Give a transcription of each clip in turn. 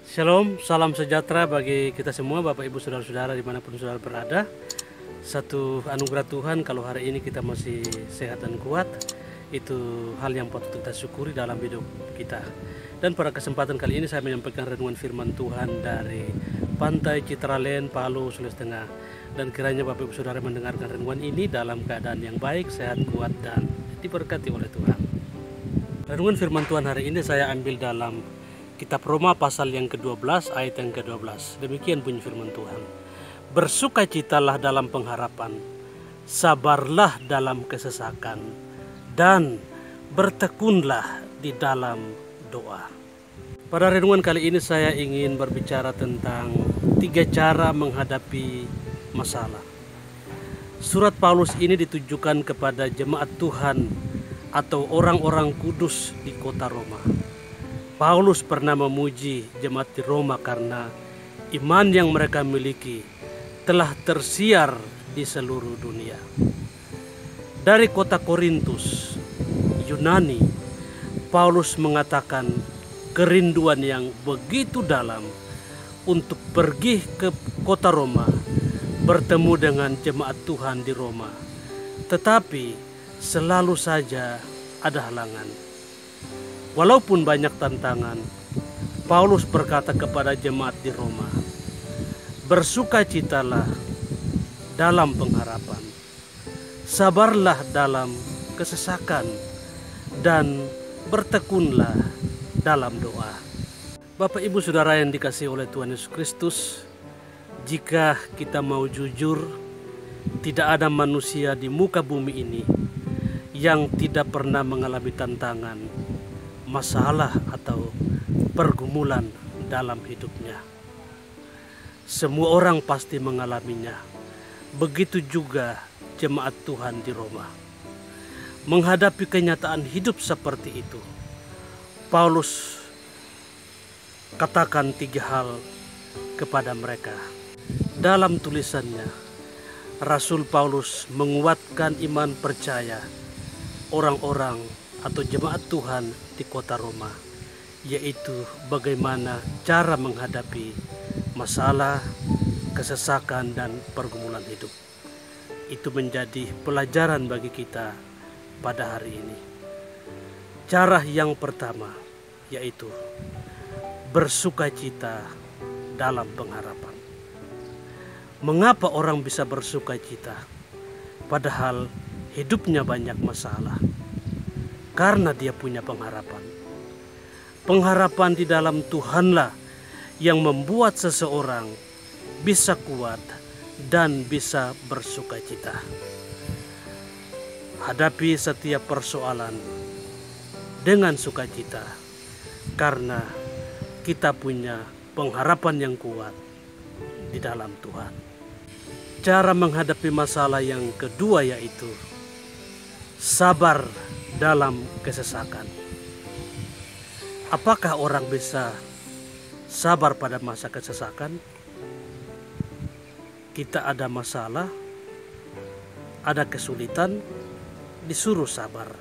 Shalom, salam sejahtera bagi kita semua, Bapak Ibu Saudara-saudara dimanapun saudara berada. Satu anugerah Tuhan kalau hari ini kita masih sehat dan kuat, itu hal yang patut kita syukuri dalam hidup kita. Dan pada kesempatan kali ini saya menyampaikan renungan firman Tuhan dari Pantai Citralen, Palu, Sulawesi Tengah. Dan kiranya Bapak Ibu Saudara mendengarkan renungan ini dalam keadaan yang baik, sehat, kuat, dan diberkati oleh Tuhan. Renungan firman Tuhan hari ini saya ambil dalam Kitab Roma pasal yang ke-12 ayat yang ke-12. Demikian bunyi firman Tuhan. Bersukacitalah dalam pengharapan, sabarlah dalam kesesakan, dan bertekunlah di dalam doa. Pada renungan kali ini saya ingin berbicara tentang 3 cara menghadapi masalah. Surat Paulus ini ditujukan kepada jemaat Tuhan atau orang-orang kudus di kota Roma. Paulus pernah memuji jemaat di Roma karena iman yang mereka miliki telah tersiar di seluruh dunia. Dari kota Korintus, Yunani, Paulus mengatakan kerinduan yang begitu dalam untuk pergi ke kota Roma, bertemu dengan jemaat Tuhan di Roma. Tetapi selalu saja ada halangan. Walaupun banyak tantangan, Paulus berkata kepada jemaat di Roma, bersukacitalah dalam pengharapan, sabarlah dalam kesesakan, dan bertekunlah dalam doa. Bapak Ibu Saudara yang dikasihi oleh Tuhan Yesus Kristus, jika kita mau jujur, tidak ada manusia di muka bumi ini yang tidak pernah mengalami tantangan, masalah atau pergumulan dalam hidupnya. Semua orang pasti mengalaminya. Begitu juga jemaat Tuhan di Roma. Menghadapi kenyataan hidup seperti itu, Paulus katakan 3 hal kepada mereka. Dalam tulisannya, Rasul Paulus menguatkan iman percaya orang-orang atau jemaat Tuhan di kota Roma, yaitu bagaimana cara menghadapi masalah, kesesakan, dan pergumulan hidup. Itu menjadi pelajaran bagi kita pada hari ini. Cara yang pertama yaitu bersukacita dalam pengharapan. Mengapa orang bisa bersukacita padahal hidupnya banyak masalah? Karena dia punya pengharapan. Pengharapan di dalam Tuhanlah yang membuat seseorang bisa kuat dan bisa bersukacita. Hadapi setiap persoalan dengan sukacita karena kita punya pengharapan yang kuat di dalam Tuhan. Cara menghadapi masalah yang kedua yaitu sabar dalam kesesakan. Apakah orang bisa sabar pada masa kesesakan? Kita ada masalah, ada kesulitan, disuruh sabar.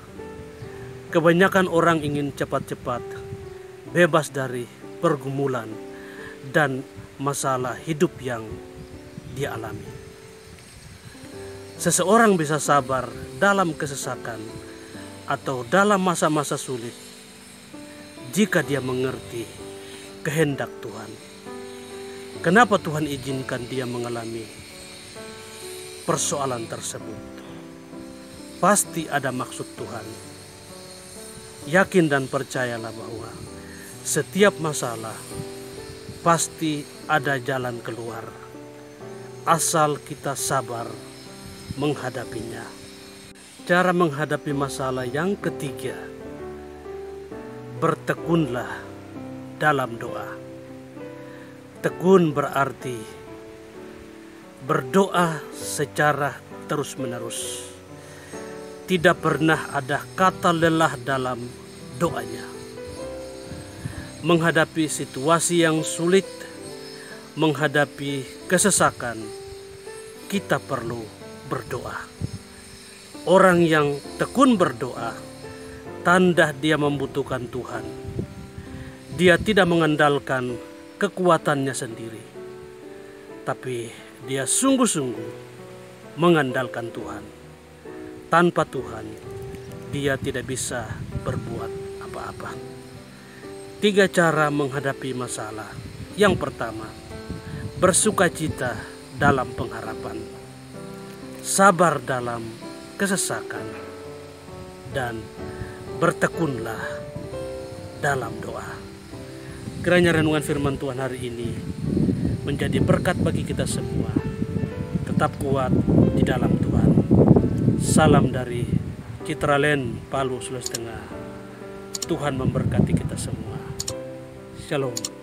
Kebanyakan orang ingin cepat-cepat bebas dari pergumulan dan masalah hidup yang dialami. Seseorang bisa sabar dalam kesesakan atau dalam masa-masa sulit jika dia mengerti kehendak Tuhan. Kenapa Tuhan izinkan dia mengalami persoalan tersebut? Pasti ada maksud Tuhan. Yakin dan percayalah bahwa setiap masalah pasti ada jalan keluar, asal kita sabar menghadapinya. Cara menghadapi masalah yang ketiga, bertekunlah dalam doa. Tekun berarti berdoa secara terus-menerus. Tidak pernah ada kata lelah dalam doanya. Menghadapi situasi yang sulit, menghadapi kesesakan, kita perlu berdoa. Orang yang tekun berdoa, tanda dia membutuhkan Tuhan. Dia tidak mengandalkan kekuatannya sendiri, tapi dia sungguh-sungguh mengandalkan Tuhan. Tanpa Tuhan, dia tidak bisa berbuat apa-apa. 3 cara menghadapi masalah. Yang pertama, bersukacita dalam pengharapan, sabar dalam kesesakan, dan bertekunlah dalam doa. Kiranya renungan firman Tuhan hari ini menjadi berkat bagi kita semua. Tetap kuat di dalam Tuhan. Salam dari Citraland, Palu, Sulawesi Tengah. Tuhan memberkati kita semua. Shalom.